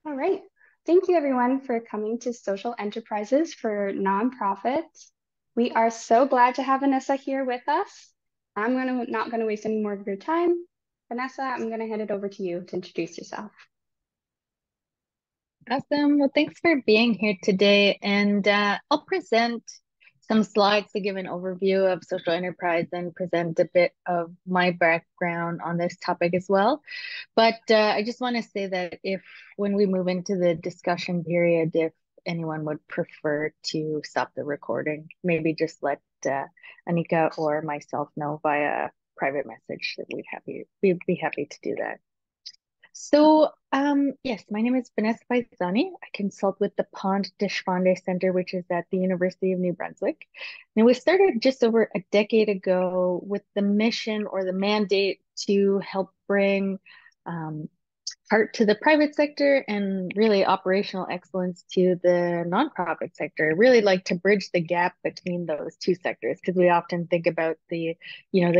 All right. Thank you, everyone, for coming to Social Enterprises for Nonprofits. We are so glad to have Vanessa here with us. Not gonna waste any more of your time. Vanessa, I'm gonna hand it over to you to introduce yourself. Awesome. Well, thanks for being here today. And I'll present some slides to give an overview of social enterprise and present a bit of my background on this topic as well. But I just want to say that if, when we move into the discussion period, if anyone would prefer to stop the recording, maybe just let Anika or myself know via private message that we'd be happy to do that. Yes, my name is Vanessa Paisani. I consult with the Pond Deshpande Center, which is at the University of New Brunswick. And it was started just over a decade ago with the mission or the mandate to help bring um, heart to the private sector and really operational excellence to the nonprofit sector. I really like to bridge the gap between those two sectors because we often think about the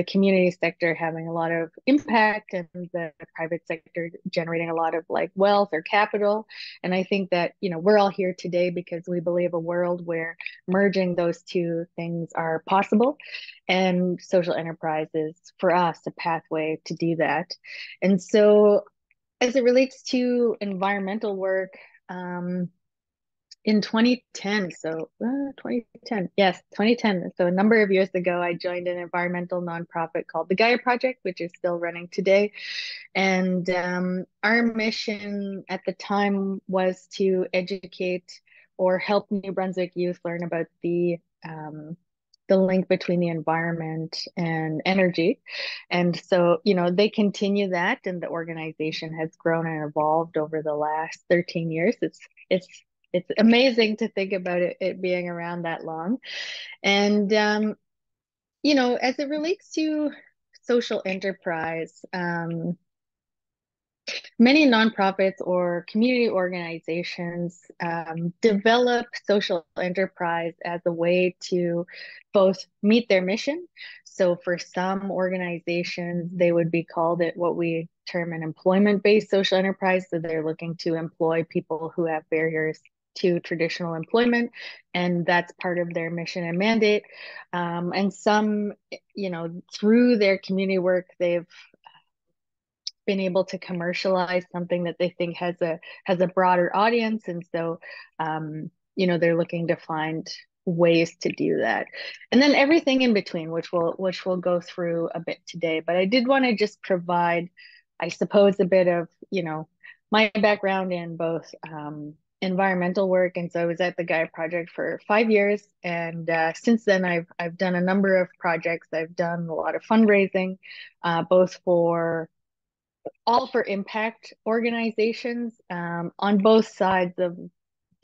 community sector having a lot of impact and the private sector generating a lot of like wealth or capital. And I think that, we're all here today because we believe a world where merging those two things are possible. And social enterprise is for us a pathway to do that. And so as it relates to environmental work, in 2010, 2010, yes, 2010. So a number of years ago, I joined an environmental nonprofit called the Gaia Project, which is still running today. And our mission at the time was to educate or help New Brunswick youth learn about the link between the environment and energy. And so, they continue that, and the organization has grown and evolved over the last 13 years. It's amazing to think about it being around that long. And as it relates to social enterprise, many nonprofits or community organizations develop social enterprise as a way to both meet their mission. So, for some organizations, they would be called it what we term an employment-based social enterprise. So, they're looking to employ people who have barriers to traditional employment, and that's part of their mission and mandate. And some, through their community work, they've been able to commercialize something that they think has a broader audience, and so they're looking to find ways to do that, and then everything in between, which we'll go through a bit today. But I did want to just provide, I suppose, a bit of my background in both environmental work. And so I was at the Gaia Project for 5 years, and since then I've done a number of projects. I've done a lot of fundraising, both for impact organizations, on both sides of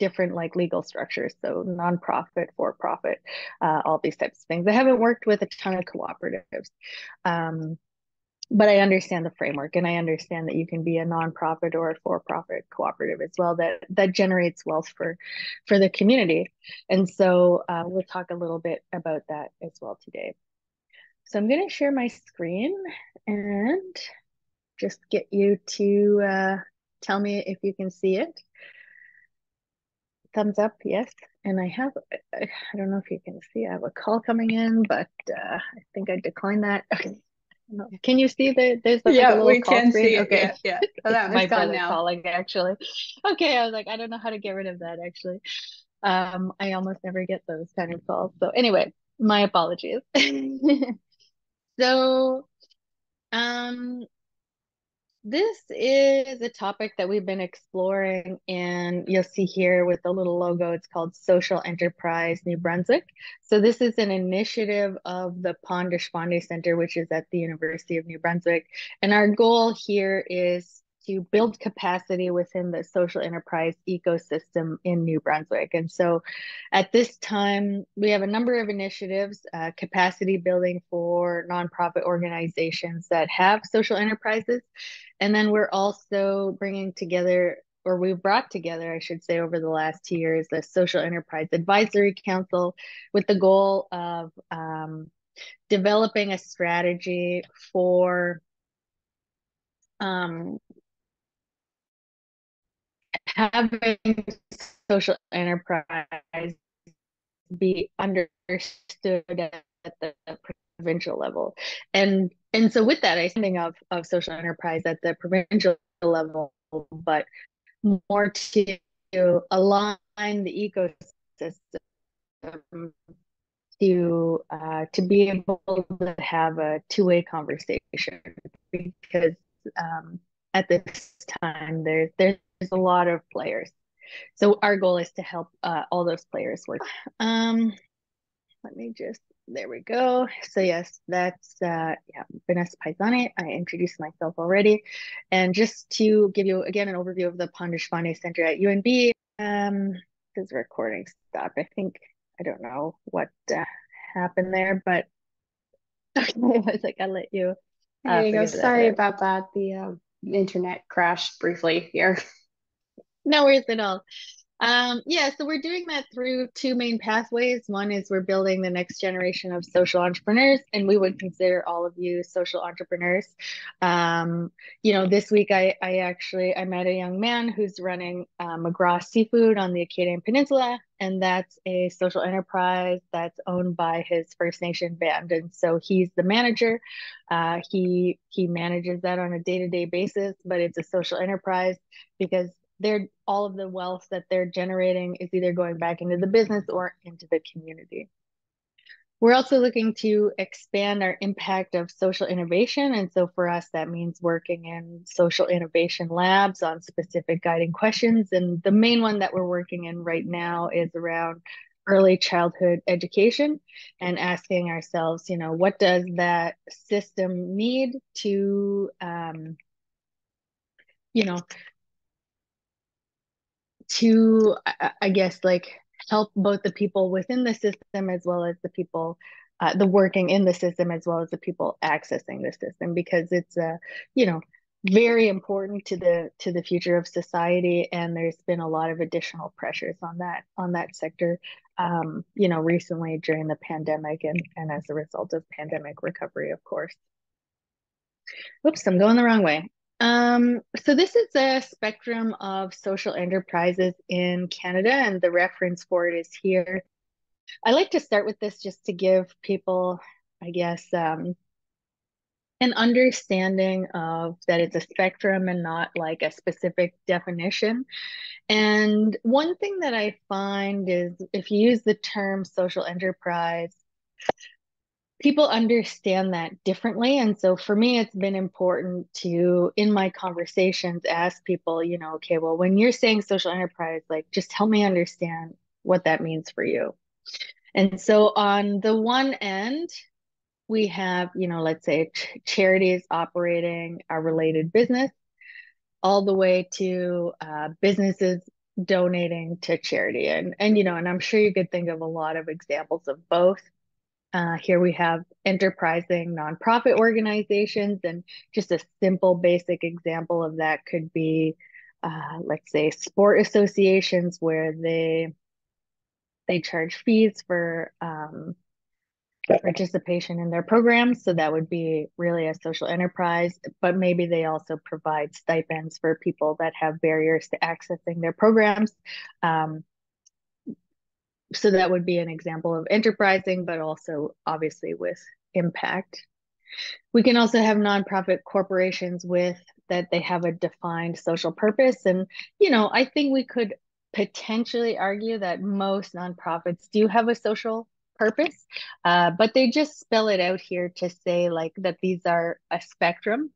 different like legal structures, so nonprofit, for profit, all these types of things. I haven't worked with a ton of cooperatives, um, but I understand the framework, and I understand that you can be a nonprofit or a for-profit cooperative as well that generates wealth for the community. And so we'll talk a little bit about that as well today. So I'm going to share my screen and just get you to tell me if you can see it. Thumbs up, yes. And I don't know if you can see, I have a call coming in, but I think I declined that. Okay. Can you see there's like a Yeah, little we call can see screen? it. Okay. Yeah, yeah. Oh, It's no, it's my gone brother now. calling, actually. Okay, I was like, I don't know how to get rid of that, actually. I almost never get those kind of calls. So anyway, my apologies. So, um, this is a topic that we've been exploring, and you'll see here with the little logo, it's called Social Enterprise New Brunswick. So this is an initiative of the Pond Deshpande Center, which is at the University of New Brunswick. And our goal here is to build capacity within the social enterprise ecosystem in New Brunswick. And so at this time, we have a number of initiatives, capacity building for nonprofit organizations that have social enterprises. And then we're also bringing together, or we've brought together, I should say, over the last 2 years, the Social Enterprise Advisory Council with the goal of developing a strategy for um, having social enterprise be understood at the provincial level. And so with that, I think of social enterprise at the provincial level, but more to align the ecosystem to be able to have a two-way conversation because at this time there's a lot of players. So our goal is to help all those players work. Let me just, there we go. So yes, that's yeah, Vanessa Paisani. I introduced myself already. And just to give you again an overview of the Pandashvani Center at UNB, does the recording stop? I think, I don't know what happened there, but okay, I was like, I'll let you There you go. figure that Sorry out. about that. The internet crashed briefly here. No worries at all. Yeah, so we're doing that through two main pathways. One is we're building the next generation of social entrepreneurs, and we would consider all of you social entrepreneurs. This week I met a young man who's running McGraw Seafood on the Acadian Peninsula, and that's a social enterprise that's owned by his First Nation band, and so he's the manager. He manages that on a day-to-day basis, but it's a social enterprise because they're all of the wealth that they're generating is either going back into the business or into the community. We're also looking to expand our impact of social innovation. And so for us, that means working in social innovation labs on specific guiding questions. And the main one that we're working in right now is around early childhood education and asking ourselves, what does that system need to, I guess, like help both the people within the system as well as the people, the working in the system as well as the people accessing the system, because it's very important to the future of society, and there's been a lot of additional pressures on that sector, recently during the pandemic and as a result of pandemic recovery, of course. Oops, I'm going the wrong way. So this is a spectrum of social enterprises in Canada, and the reference for it is here. I like to start with this just to give people, I guess, an understanding of that it's a spectrum and not like a specific definition. And one thing that I find is if you use the term social enterprise, people understand that differently. And so for me, it's been important to, in my conversations, ask people, okay, well, when you're saying social enterprise, like just help me understand what that means for you. And so on the one end, we have, let's say charities operating a related business, all the way to businesses donating to charity. And I'm sure you could think of a lot of examples of both. Here we have enterprising nonprofit organizations, and just a simple basic example of that could be, let's say, sport associations where they charge fees for participation in their programs. So that would be really a social enterprise, but maybe they also provide stipends for people that have barriers to accessing their programs. So that would be an example of enterprising, but also obviously with impact. We can also have nonprofit corporations with that they have a defined social purpose. And, I think we could potentially argue that most nonprofits do have a social purpose, but they just spell it out here to say like that these are a spectrum.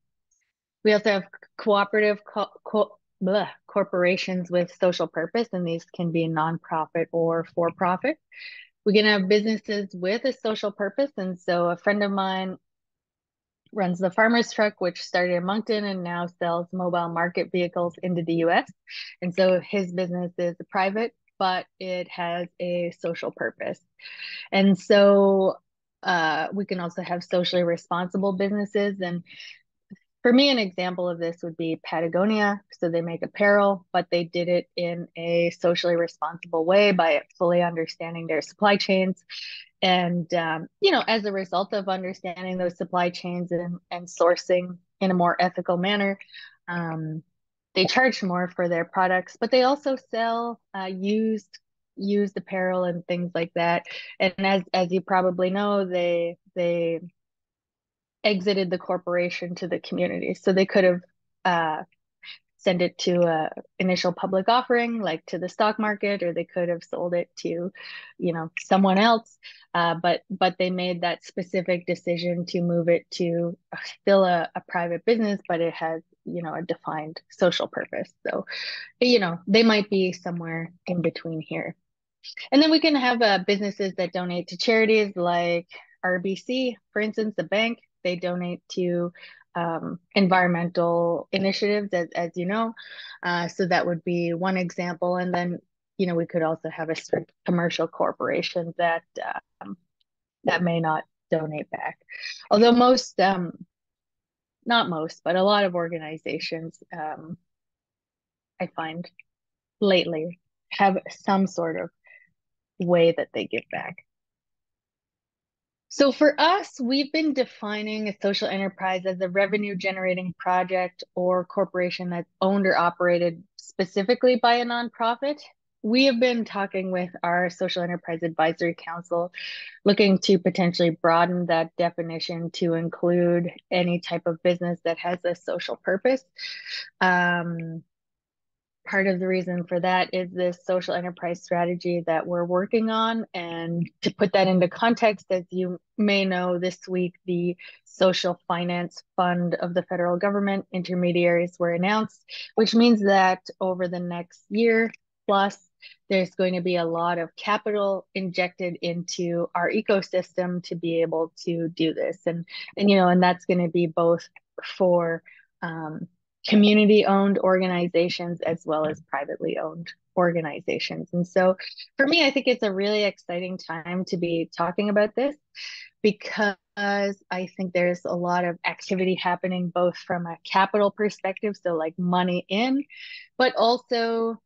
We also have cooperative corporations with social purpose, and these can be nonprofit or for-profit. We can have businesses with a social purpose. And so a friend of mine runs the Farmer's Truck, which started in Moncton and now sells mobile market vehicles into the US. And so his business is private, but it has a social purpose. And so we can also have socially responsible businesses. And for me, an example of this would be Patagonia. So they make apparel, but they did it in a socially responsible way by fully understanding their supply chains. And, as a result of understanding those supply chains and sourcing in a more ethical manner, they charge more for their products, but they also sell used apparel and things like that. And as you probably know, they exited the corporation to the community, so they could have send it to a initial public offering, like to the stock market, or they could have sold it to, someone else. But they made that specific decision to move it to still a private business, but it has, a defined social purpose. So, they might be somewhere in between here. And then we can have businesses that donate to charities like RBC, for instance, the bank. They donate to environmental initiatives, as you know. So that would be one example. And then, we could also have a commercial corporation that that may not donate back. Although most, not most, but a lot of organizations, I find lately have some sort of way that they give back. So for us, we've been defining a social enterprise as a revenue generating project or corporation that's owned or operated specifically by a nonprofit. We have been talking with our Social Enterprise Advisory Council, looking to potentially broaden that definition to include any type of business that has a social purpose. Part of the reason for that is this social enterprise strategy that we're working on. And to put that into context, as you may know, this week, the Social Finance Fund of the federal government intermediaries were announced, which means that over the next year plus, there's going to be a lot of capital injected into our ecosystem to be able to do this. And that's going to be both for community-owned organizations as well as privately owned organizations. And so for me, I think it's a really exciting time to be talking about this, because I think there's a lot of activity happening both from a capital perspective, so like money in, but also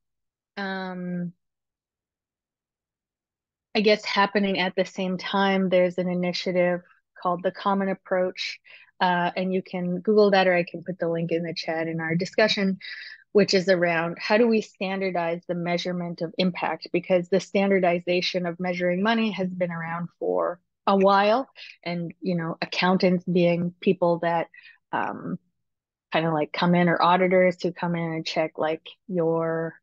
I guess happening at the same time. There's an initiative called the Common Approach, and you can Google that, or I can put the link in the chat in our discussion, which is around how do we standardize the measurement of impact, because the standardization of measuring money has been around for a while. And, accountants being people that kind of like come in, or auditors who come in and check like your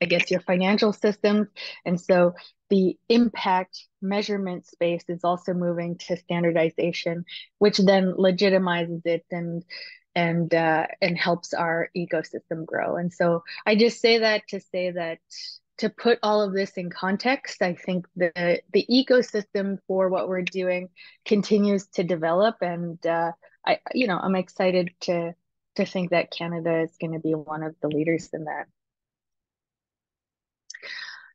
I guess your financial systems. And so the impact measurement space is also moving to standardization, which then legitimizes it and helps our ecosystem grow. And so I just say that to put all of this in context, I think the ecosystem for what we're doing continues to develop, and I'm excited to think that Canada is going to be one of the leaders in that.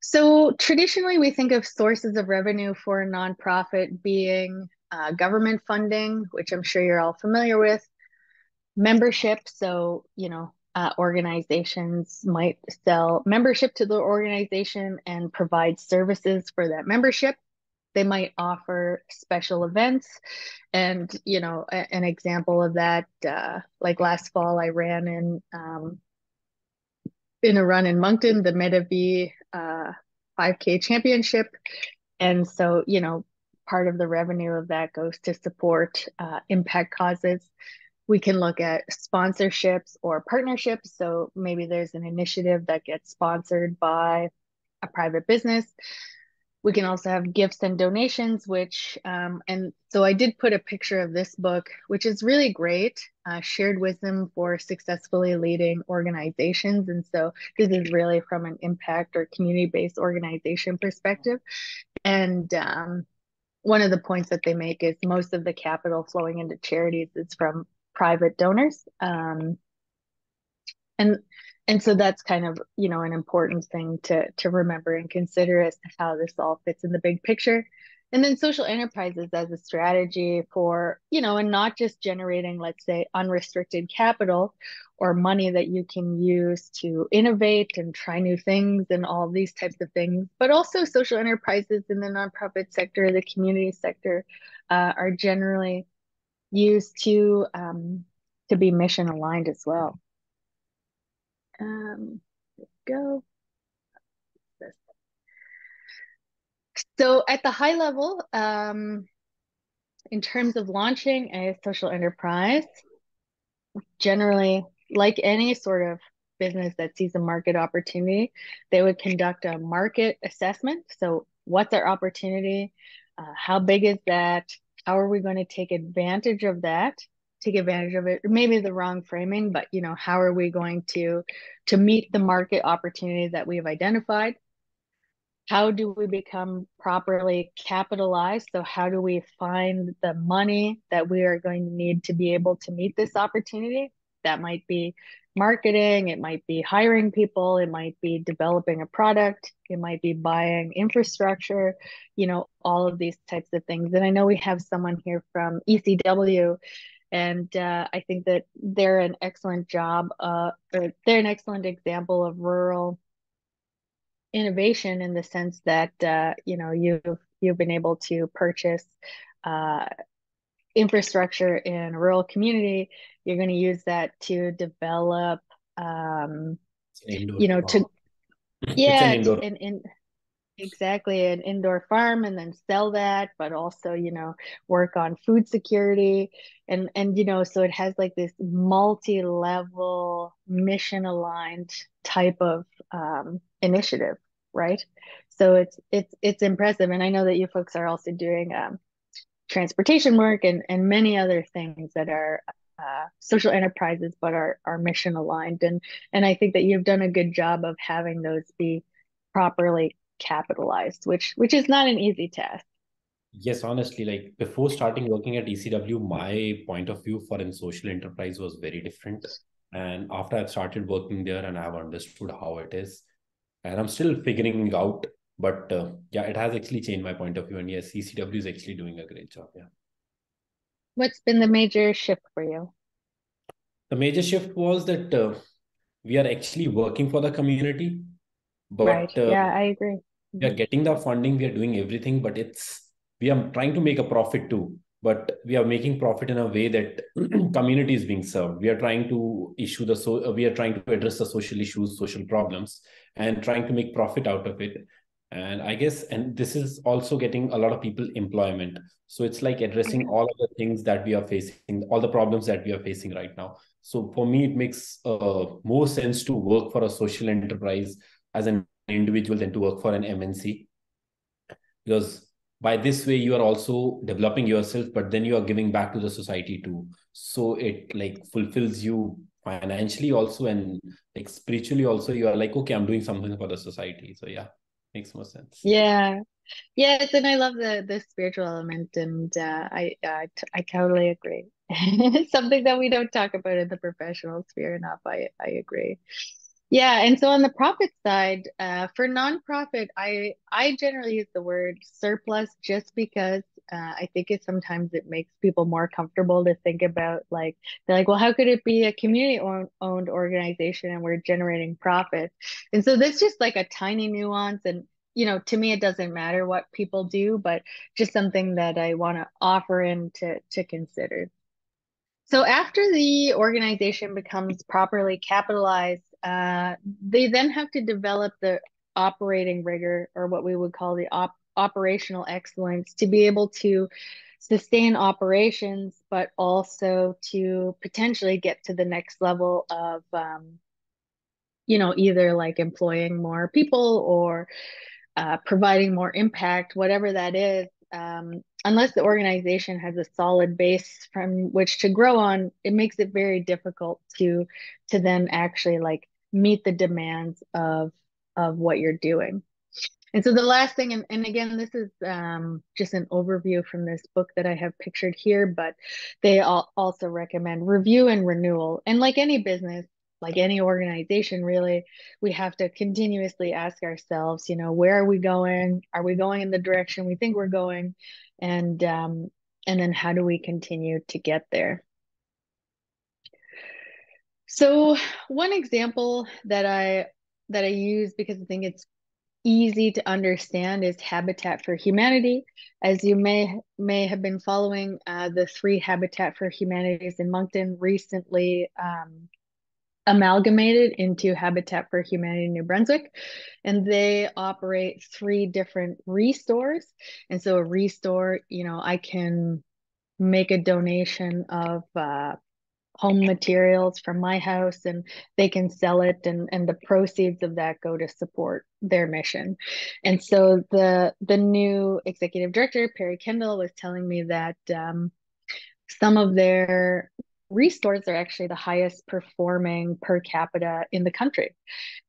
So traditionally, we think of sources of revenue for a nonprofit being government funding, which I'm sure you're all familiar with, membership. So, organizations might sell membership to the organization and provide services for that membership. They might offer special events. And, an example of that, like last fall, I ran in a run in Moncton, the Medavie 5K championship. And so, part of the revenue of that goes to support impact causes. We can look at sponsorships or partnerships. So maybe there's an initiative that gets sponsored by a private business. We can also have gifts and donations, and so I did put a picture of this book, which is really great, Shared Wisdom for Successfully Leading Organizations. And so this is really from an impact or community-based organization perspective. And one of the points that they make is most of the capital flowing into charities is from private donors. And so that's kind of, an important thing to remember and consider as to how this all fits in the big picture. And then social enterprises as a strategy for, and not just generating, let's say, unrestricted capital or money that you can use to innovate and try new things and all these types of things, but also social enterprises in the nonprofit sector, the community sector, are generally used to be mission aligned as well. Go. So at the high level, in terms of launching a social enterprise, generally, like any sort of business that sees a market opportunity, they would conduct a market assessment. So what's our opportunity? How big is that? How are we going to take advantage of that? Take advantage of it, maybe the wrong framing, but how are we going to meet the market opportunity that we've identified? How do we become properly capitalized? So how do we find the money that we are going to need to be able to meet this opportunity? That might be marketing, it might be hiring people, it might be developing a product, it might be buying infrastructure, all of these types of things. And I know we have someone here from ECW, and I think that they're an excellent job, or they're an excellent example of rural innovation in the sense that you've been able to purchase uh, infrastructure in a rural community. You're going to use that to develop Indoor you know farm. to It's an yeah indoor. exactly, an indoor farm, and then sell that, but also work on food security, and so it has like this multi-level mission aligned type of initiative, right? So it's impressive, and I know that you folks are also doing transportation work and many other things that are social enterprises but are mission aligned, and I think that you've done a good job of having those be properly capitalized, which is not an easy task. Yes, honestly, like before starting working at ECW, my point of view for a social enterprise was very different. And after I've started working there and I've understood how it is, and I'm still figuring it out, but yeah, it has actually changed my point of view. And yes, ECW is actually doing a great job. Yeah. What's been the major shift for you? The major shift was that we are actually working for the community, Right. but Yeah, I agree. we are getting the funding, we are doing everything, but we are trying to make a profit too. But we are making profit in a way that community is being served. We are trying to we are trying to address the social issues, social problems, and trying to make profit out of it. And I guess, and this is also getting a lot of people employment. So it's like addressing all of the things that we are facing, all the problems that we are facing right now. So for me, it makes more sense to work for a social enterprise as an individual than to work for an MNC, because by this way you are also developing yourself, but then you are giving back to the society too. So it like fulfills you financially also, and like spiritually also. You are like, okay, I'm doing something for the society. So yeah, makes more sense. Yeah. Yes, and I love the spiritual element, and I totally agree. It's something that we don't talk about in the professional sphere enough. I agree. Yeah, and so on the profit side, for nonprofit, I generally use the word surplus just because I think sometimes it makes people more comfortable to think about, like they're like, well, how could it be a community owned organization and we're generating profit? And so that's just like a tiny nuance, and to me, it doesn't matter what people do, but just something that I want to offer in to consider. So after the organization becomes properly capitalized, they then have to develop the operating rigor, or what we would call the operational excellence, to be able to sustain operations, but also to potentially get to the next level of, either like employing more people or providing more impact, whatever that is. Unless the organization has a solid base from which to grow on, it makes it very difficult to then actually like meet the demands of what you're doing. And so the last thing, and again, this is just an overview from this book that I have pictured here, but they also recommend review and renewal. And like any business, like any organization, really, we have to continuously ask ourselves, where are we going? Are we going in the direction we think we're going? And then how do we continue to get there? So one example that I use, because I think it's easy to understand, is Habitat for Humanity. As you may have been following, the 3 Habitat for Humanities in Moncton recently amalgamated into Habitat for Humanity New Brunswick, and they operate 3 different restores. And so a restore, I can make a donation of home materials from my house, and they can sell it, and the proceeds of that go to support their mission. And so the new executive director, Perry Kendall, was telling me that some of their restores are actually the highest performing per capita in the country.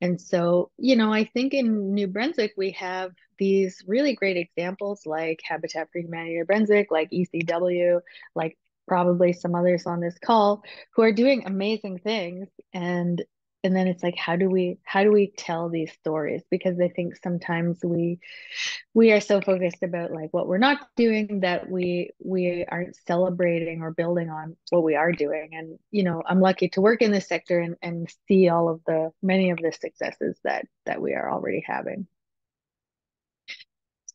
And so, I think in New Brunswick, we have these really great examples like Habitat for Humanity New Brunswick, like ECW, like probably some others on this call who are doing amazing things. And then it's like, how do we tell these stories? Because I think sometimes we are so focused about like what we're not doing that we aren't celebrating or building on what we are doing. And I'm lucky to work in this sector and see all of the many of the successes that we are already having.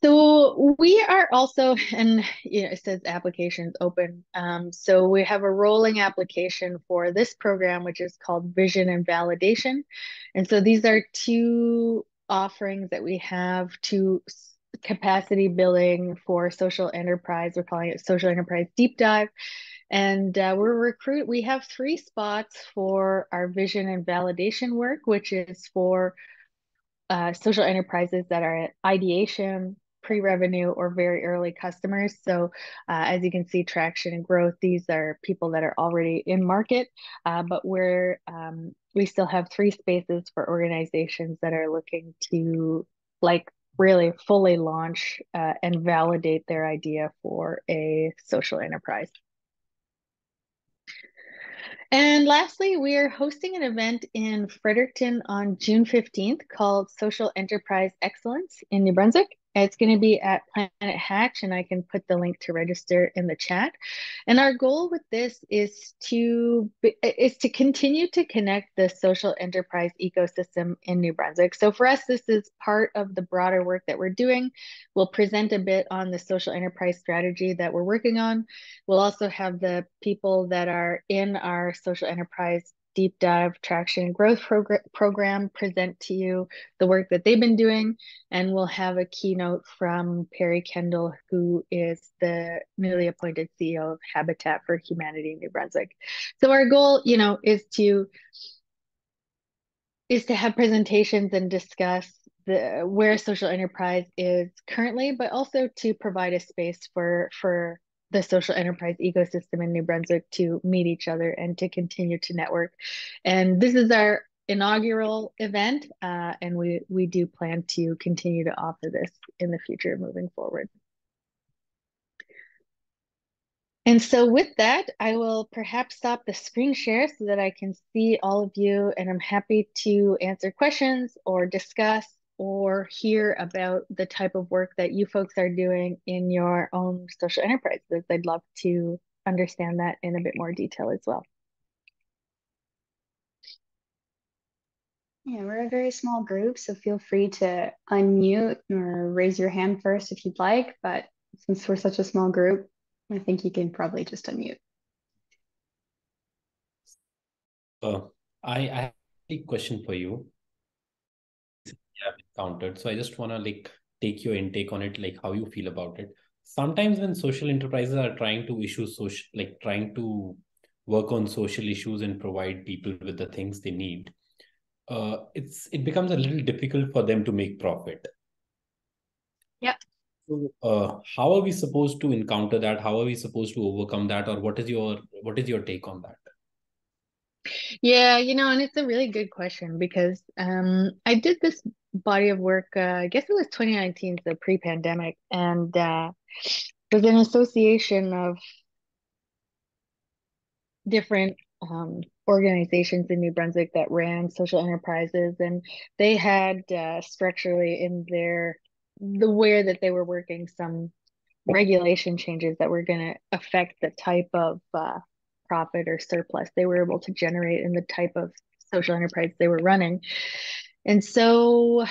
So we are also, and it says applications open. So we have a rolling application for this program, which is called Vision and Validation. And so these are 2 offerings that we have to capacity building for social enterprise. We're calling it Social Enterprise Deep Dive. And we have 3 spots for our vision and validation work, which is for social enterprises that are at ideation, pre-revenue, or very early customers. So as you can see, traction and growth, these are people that are already in market, but we still have 3 spaces for organizations that are looking to really fully launch and validate their idea for a social enterprise. And lastly, we are hosting an event in Fredericton on June 15th called Social Enterprise Excellence in New Brunswick. It's going to be at Planet Hatch, and I can put the link to register in the chat. And our goal with this is to continue to connect the social enterprise ecosystem in New Brunswick. So for us, this is part of the broader work that we're doing. We'll present a bit on the social enterprise strategy that we're working on. We'll also have the people that are in our social enterprise deep dive traction and growth program present to you the work that they've been doing. And we'll have a keynote from Perry Kendall, who is the newly appointed CEO of Habitat for Humanity New Brunswick. So our goal, is to have presentations and discuss where social enterprise is currently, but also to provide a space for the social enterprise ecosystem in New Brunswick to meet each other and to continue to network. And this is our inaugural event, and we do plan to continue to offer this in the future moving forward. And so with that, I will perhaps stop the screen share so that I can see all of you, and I'm happy to answer questions or discuss or hear about the type of work that you folks are doing in your own social enterprises. I'd love to understand that in a bit more detail as well. Yeah, we're a very small group, so feel free to unmute or raise your hand first if you'd like, but since we're such a small group, I think you can probably just unmute. I have a question for you. Have encountered, so I just want to take your intake on it, like how you feel about it. Sometimes when social enterprises are trying to trying to work on social issues and provide people with the things they need, it becomes a little difficult for them to make profit. Yep. So how are we supposed to encounter that? How are we supposed to overcome that? Or what is your take on that? Yeah, and it's a really good question because I did this body of work, I guess it was 2019, so pre-pandemic, and it was an association of different organizations in New Brunswick that ran social enterprises, and they had structurally in the way that they were working some regulation changes that were going to affect the type of profit or surplus they were able to generate in the type of social enterprise they were running. And so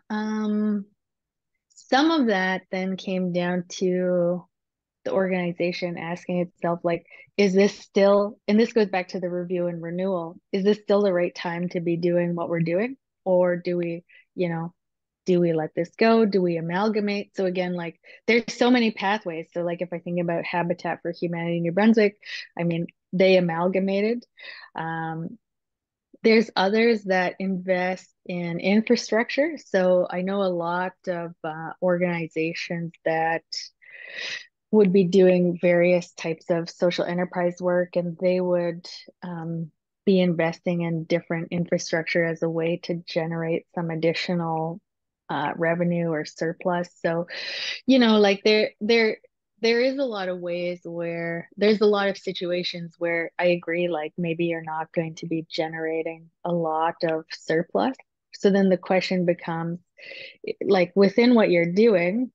some of that then came down to the organization asking itself, like, is this still, and this goes back to the review and renewal, is this still the right time to be doing what we're doing? Or do we, you know, do we let this go? Do we amalgamate? So again, like there's so many pathways. So like if I think about Habitat for Humanity New Brunswick, I mean, they amalgamated. There's others that invest in infrastructure. So I know a lot of organizations that would be doing various types of social enterprise work, and they would be investing in different infrastructure as a way to generate some additional revenue or surplus. So, you know, like there is a lot of ways where there's a lot of situations where I agree, like maybe you're not going to be generating a lot of surplus. So then the question becomes, like within what you're doing,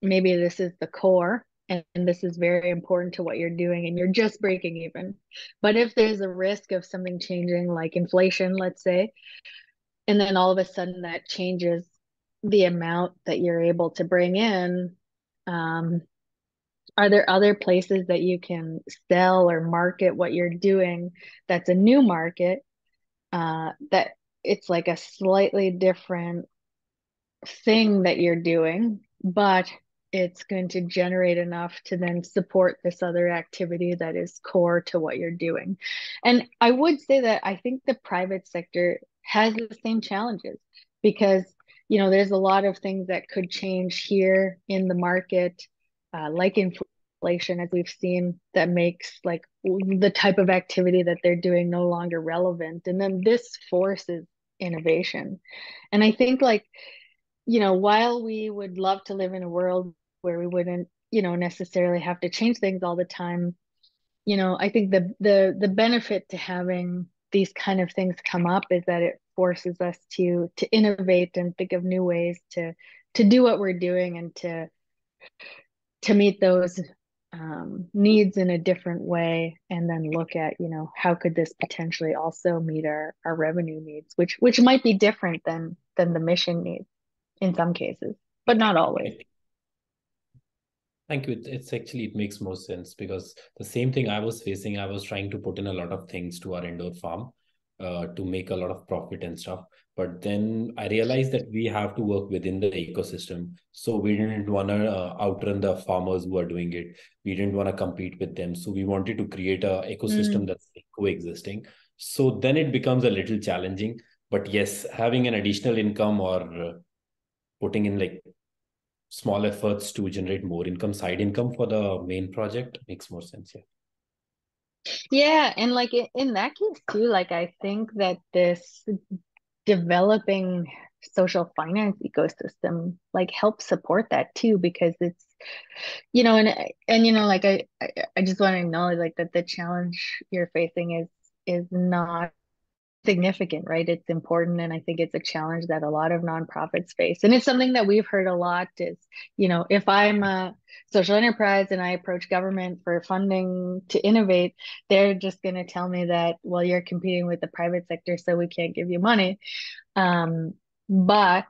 maybe this is the core and this is very important to what you're doing and you're just breaking even. But if there's a risk of something changing, like inflation, let's say, and then all of a sudden that changes the amount that you're able to bring in, are there other places that you can sell or market what you're doing that's a new market, that it's like a slightly different thing that you're doing, but it's going to generate enough to then support this other activity that is core to what you're doing. And I would say that I think the private sector has the same challenges because, you know, there's a lot of things that could change here in the market, like inflation, as we've seen, that makes like the type of activity that they're doing no longer relevant. And then this forces innovation. And I think like, you know, while we would love to live in a world where we wouldn't, you know, necessarily have to change things all the time, you know, I think the benefit to having these kind of things come up is that it forces us to innovate and think of new ways to do what we're doing and to meet those needs in a different way, and then look at, you know, how could this potentially also meet our revenue needs, which might be different than the mission needs in some cases, but not always. Thank you. It's actually, it makes more sense because the same thing I was facing, I was trying to put in a lot of things to our indoor farm to make a lot of profit and stuff. But then I realized that we have to work within the ecosystem. So we didn't want to outrun the farmers who are doing it. We didn't want to compete with them. So we wanted to create a ecosystem that's coexisting. So then it becomes a little challenging. But yes, having an additional income or putting in like small efforts to generate more income, side income for the main project makes more sense. Yeah, and like in that case too, like I think that this developing social finance ecosystem like helps support that too, because it's, you know, and you know, like I just want to acknowledge like that the challenge you're facing is not significant, right? It's important. And I think it's a challenge that a lot of nonprofits face. And it's something that we've heard a lot is, you know, if I'm a social enterprise and I approach government for funding to innovate, they're just going to tell me that, well, you're competing with the private sector, so we can't give you money. But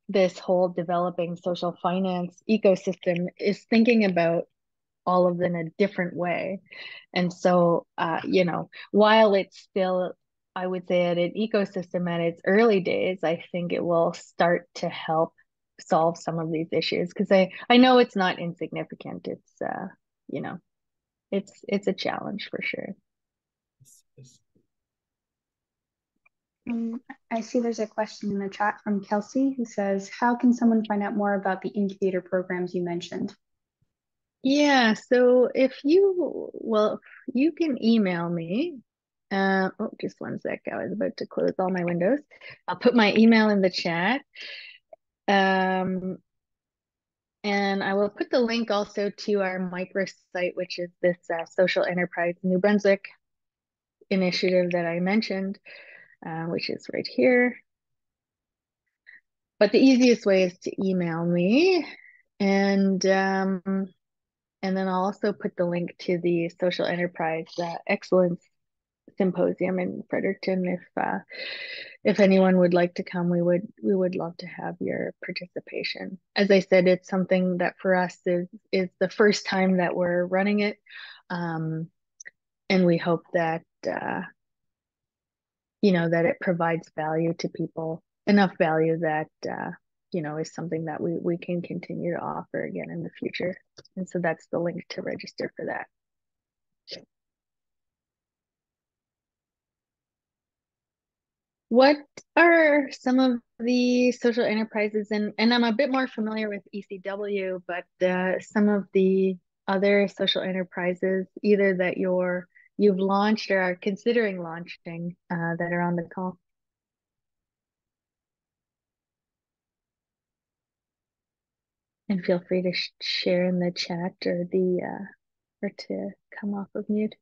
this whole developing social finance ecosystem is thinking about all of them in a different way. And so, you know, while it's still, I would say, at an ecosystem at its early days, I think it will start to help solve some of these issues, because I know it's not insignificant. It's you know, it's a challenge for sure. I see there's a question in the chat from Kelsey who says, how can someone find out more about the incubator programs you mentioned? Yeah, so if you, well, you can email me. Oh, just one sec. I was about to close all my windows. I'll put my email in the chat. And I will put the link also to our microsite, which is this Social Enterprise New Brunswick initiative that I mentioned, which is right here. But the easiest way is to email me, and then I'll also put the link to the Social Enterprise Excellence symposium in Fredericton. If anyone would like to come, we would love to have your participation. As I said, it's something that for us is the first time that we're running it, and we hope that that it provides value to people, enough value that is something that we can continue to offer again in the future. And so that's the link to register for that. What are some of the social enterprises, and I'm a bit more familiar with ECW, but some of the other social enterprises, either that you've launched or are considering launching, that are on the call? And feel free to share in the chat or to come off of mute.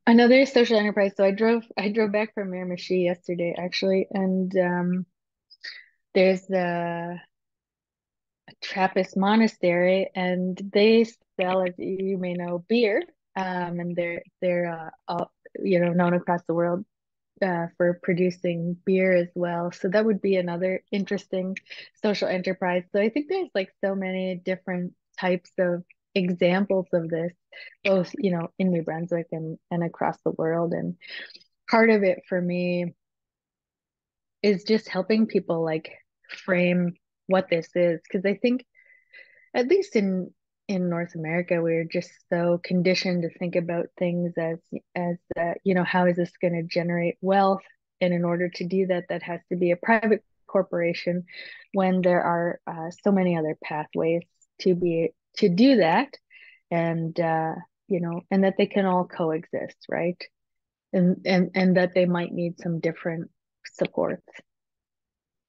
Another social enterprise. So I drove back from Miramichi yesterday, actually, and there's the Trappist monastery, and they sell, as you may know, beer, and they're known across the world for producing beer as well. So that would be another interesting social enterprise. So I think there's like so many different types of examples of this, both in New Brunswick and across the world. And part of it for me is just helping people like frame what this is, because I think at least in North America, we're just so conditioned to think about things as how is this going to generate wealth? And in order to do that, that has to be a private corporation, when there are so many other pathways to do that, and and that they can all coexist, right? And that they might need some different supports.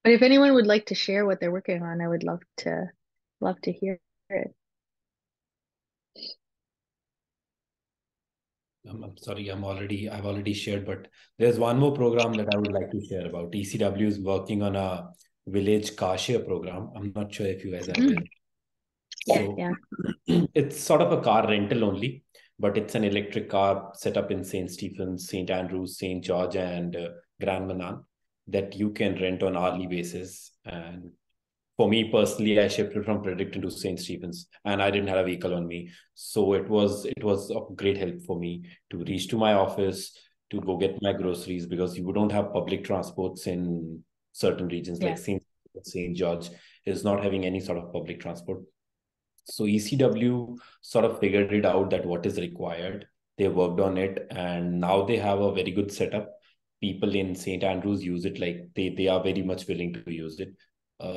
But if anyone would like to share what they're working on, I would love to hear it. I'm sorry, I've already shared, but there's one more program that I would like to share about. ECW is working on a village car share program. I'm not sure if you guys are aware. Yeah. It's sort of a car rental only, but it's an electric car set up in St. Stephen's, St. Andrews, St. George, and Grand Manan that you can rent on hourly basis. And for me personally, I shifted from Fredericton to St. Stephen's, and I didn't have a vehicle on me, so it was of great help for me to reach to my office, to go get my groceries, because you don't have public transports in certain regions. Like St. George is not having any sort of public transport. So ECW sort of figured it out that what is required. They worked on it, and now they have a very good setup. People in St. Andrews use it, like they are very much willing to use it.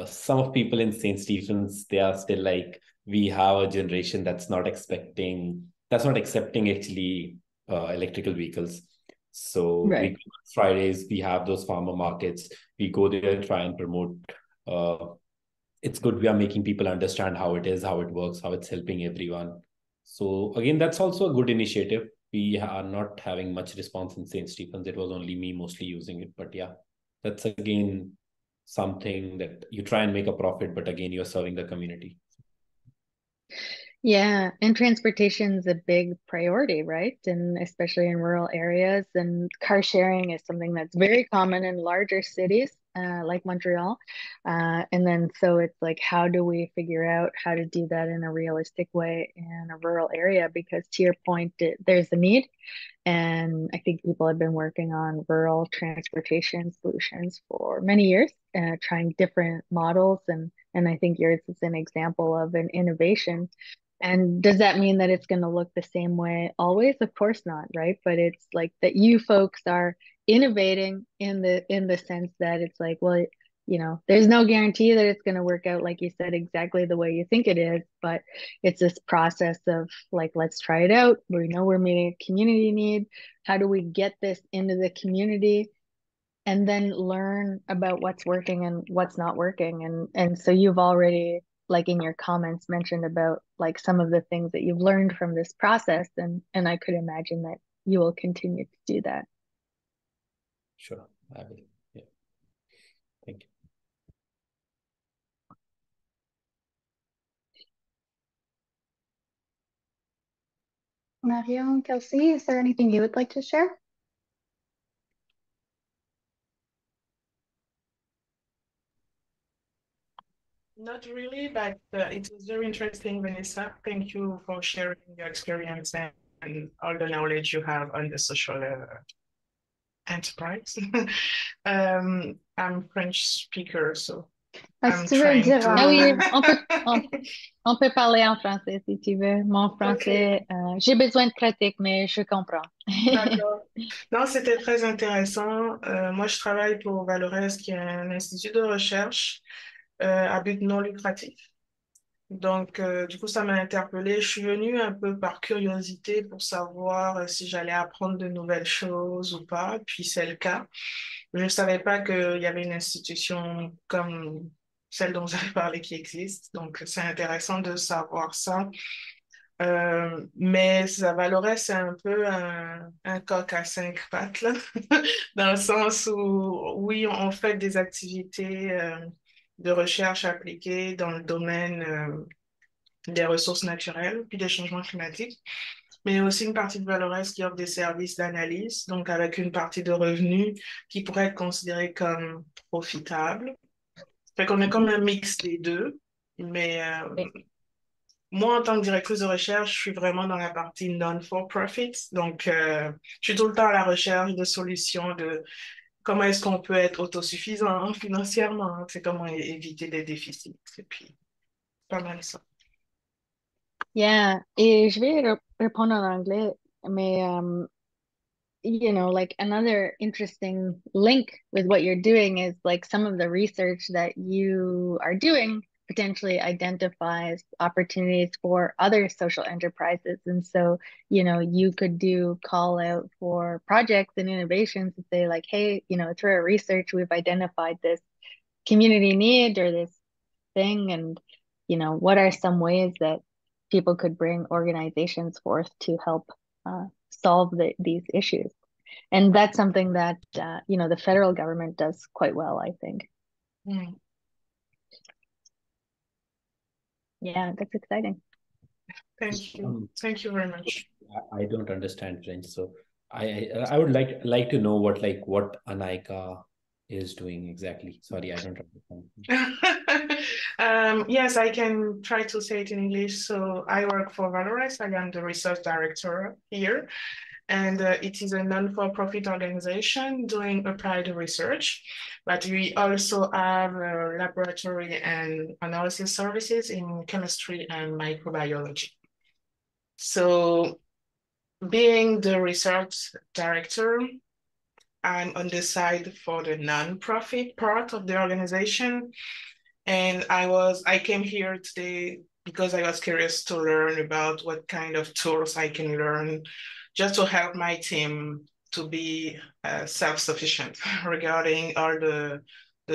Some of people in St. Stephen's, they are still like, we have a generation that's not accepting actually electrical vehicles. So Right. Fridays, we have those farmer markets. We go there, try and promote. It's good we are making people understand how it is, how it works, how it's helping everyone. So again, that's also a good initiative. We are not having much response in St. Stephen's. It was only me mostly using it. But yeah, that's again something that you try and make a profit, but again, you're serving the community. Yeah, and transportation's a big priority, right? And especially in rural areas. And car sharing is something that's very common in larger cities, like Montreal. And then so it's like, how do we figure out how to do that in a realistic way in a rural area? Because to your point, there's a need. And I think people have been working on rural transportation solutions for many years, trying different models. And I think yours is an example of an innovation. And does that mean that it's going to look the same way always? Of course not, right? But it's like that you folks are innovating in the sense that it's like, well, there's no guarantee that it's going to work out, like you said, exactly the way you think it is, but it's this process of like, let's try it out. We know we're meeting a community need. How do we get this into the community? And then learn about what's working and what's not working. And so you've already, like in your comments, mentioned about like some of the things that you've learned from this process, and I could imagine that you will continue to do that. Sure, I will. Yeah. Thank you. Marion, Kelsey, is there anything you would like to share? Not really, but it was very interesting, Vanessa. Thank you for sharing your experience and all the knowledge you have on the social enterprise. I'm French speaker, so I'm Tu veux trying dire to. Ah oui, on peut parler en français si tu veux. Mon français, j'ai besoin de pratique, mais je comprends. D'accord. Non, c'était très intéressant. Moi, je travaille pour Valores, qui est un institut de recherche à but non lucratif. Donc, du coup, ça m'a interpellée. Je suis venue un peu par curiosité pour savoir si j'allais apprendre de nouvelles choses ou pas. Puis c'est le cas. Je ne savais pas qu'il y avait une institution comme celle dont vous avez parlé qui existe. Donc, c'est intéressant de savoir ça. Mais ça Valorez, c'est un peu un coq à cinq pattes, là, dans le sens où, oui, on fait des activités de recherche appliquées dans le domaine des ressources naturelles, puis des changements climatiques, mais il y a aussi une partie de Valorez qui offre des services d'analyse, donc avec une partie de revenus qui pourrait être considérée comme profitable. Fait qu'on est comme un mix des deux, mais Oui. moi, en tant que directrice de recherche, je suis vraiment dans la partie non-for-profit. Donc, je suis tout le temps à la recherche de solutions de comment est-ce qu'on peut être autosuffisant financièrement, c'est comment éviter des déficits. Et puis, pas mal ça. Yeah, et je vais répondre en anglais, mais like another interesting link with what you're doing is like some of the research that you are doing potentially identifies opportunities for other social enterprises. And so, you could do call out for projects and innovations to say like, hey, through our research, we've identified this community need or this thing. And, what are some ways that people could bring organizations forth to help solve these issues? And that's something that, the federal government does quite well, I think. Mm. Yeah, that's exciting. Thank you. Thank you very much. I don't understand French, so I would like to know what Anaika is doing exactly. Sorry, I don't understand. Yes, I can try to say it in English. So I work for Valores. I am the research director here. And it is a non-for-profit organization doing applied research. But we also have laboratory and analysis services in chemistry and microbiology. So being the research director, I'm on the side for the non-profit part of the organization. And I came here today because I was curious to learn about what kind of tools I can learn just to help my team to be self-sufficient regarding all the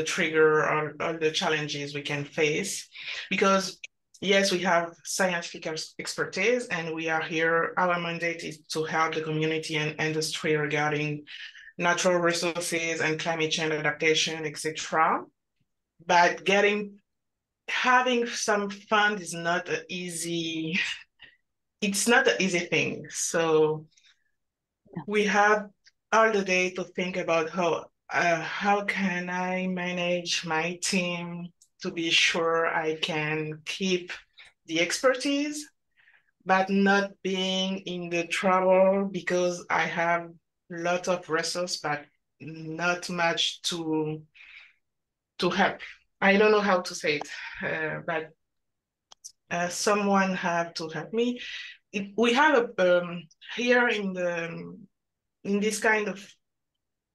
trigger or all the challenges we can face. Because yes, we have scientific expertise and we are here, our mandate is to help the community and industry regarding natural resources and climate change adaptation, etc. But having some fun is not an easy, it's not an easy thing. So we have all the day to think about how can I manage my team to be sure I can keep the expertise, but not being in the trouble because I have a lot of resources, but not much to help. I don't know how to say it, but someone have to help me. We have here in this kind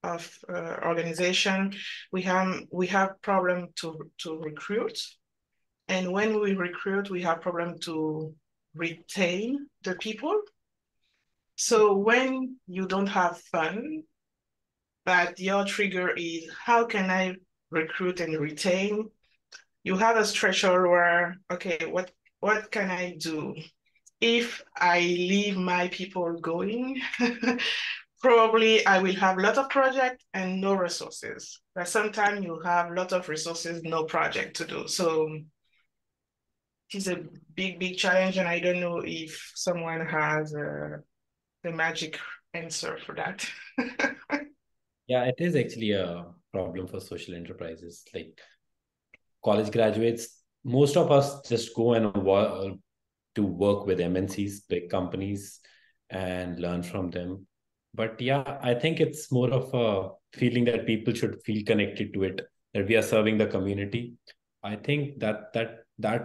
of organization, we have problem to recruit, and when we recruit, we have problem to retain the people. So when you don't have fun, but your trigger is how can I recruit and retain, you have a threshold where, okay, what can I do? If I leave my people going, probably I will have a lot of projects and no resources. But sometimes you have a lot of resources, no project to do. So it is a big challenge, and I don't know if someone has the magic answer for that. Yeah, it is actually a problem for social enterprises. Like college graduates, most of us just go and to work with MNCs, big companies, and learn from them. But yeah, I think it's more of a feeling that people should feel connected to it, that we are serving the community. I think that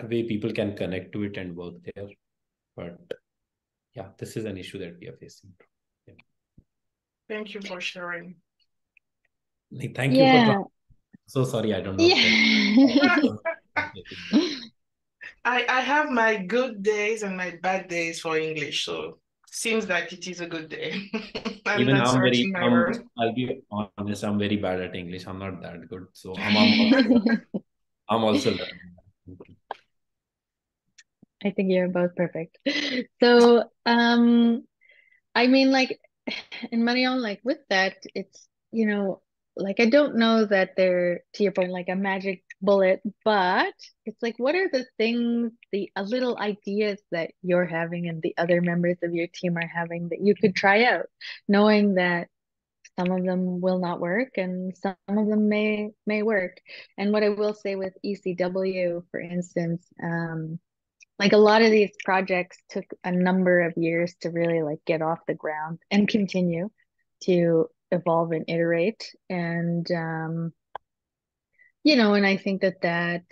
way people can connect to it and work there. But yeah, this is an issue that we are facing. Yeah. Thank you for sharing. Thank you for Yeah. so sorry, I don't know Yeah. I have my good days and my bad days for English, so seems like it is a good day. I'm Even not searching my word. I'll be honest, I'm very bad at English. I'm not that good. So I'm also learning. I think you're both perfect. So, I mean, like, in Marion, like with that, it's, like I don't know that they're, to your point, like a magic bullet, but it's like, what are the things, the little ideas that you're having and the other members of your team are having that you could try out, knowing that some of them will not work and some of them may work. And what I will say with ECW, for instance, like a lot of these projects took a number of years to really like get off the ground and continue to evolve and iterate. And and I think that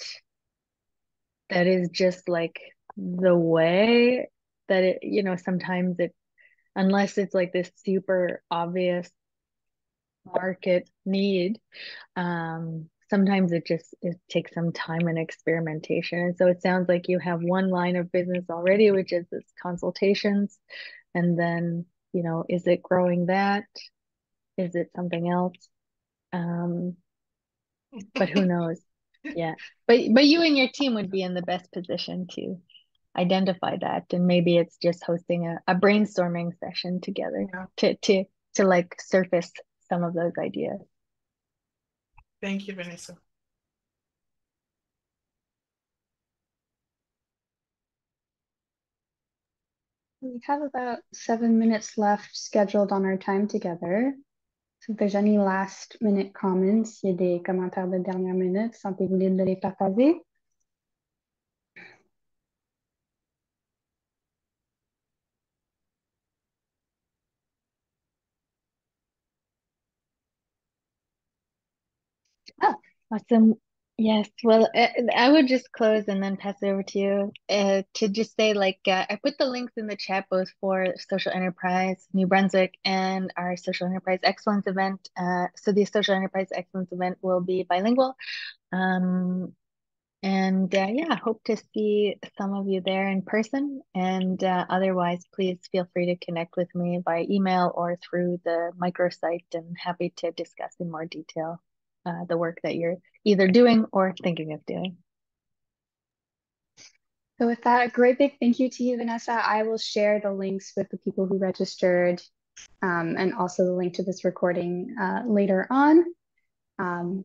is just like the way that sometimes unless it's like this super obvious market need, sometimes it takes some time and experimentation. And so it sounds like you have one line of business already, which is this consultations. And then, is it growing that? Is it something else? Um, but who knows? Yeah. But you and your team would be in the best position to identify that. And maybe it's just hosting a brainstorming session together Yeah. to like surface some of those ideas. Thank you, Vanessa. We have about 7 minutes left scheduled on our time together. So if there's any last minute comments, il y a des commentaires de dernière minute, sentez-vous libre de les partager. Oh, awesome. Yes. Well, I would just close and then pass it over to you to just say, like, I put the links in the chat both for Social Enterprise New Brunswick and our Social Enterprise Excellence event. So the Social Enterprise Excellence event will be bilingual. And yeah, hope to see some of you there in person. And otherwise, please feel free to connect with me by email or through the microsite, and happy to discuss in more detail the work that you're either doing or thinking of doing. So with that, a great big thank you to you, Vanessa. I will share the links with the people who registered and also the link to this recording later on.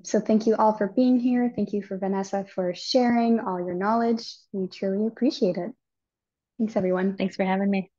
So thank you all for being here. Thank you for Vanessa for sharing all your knowledge. We truly appreciate it. Thanks, everyone. Thanks for having me.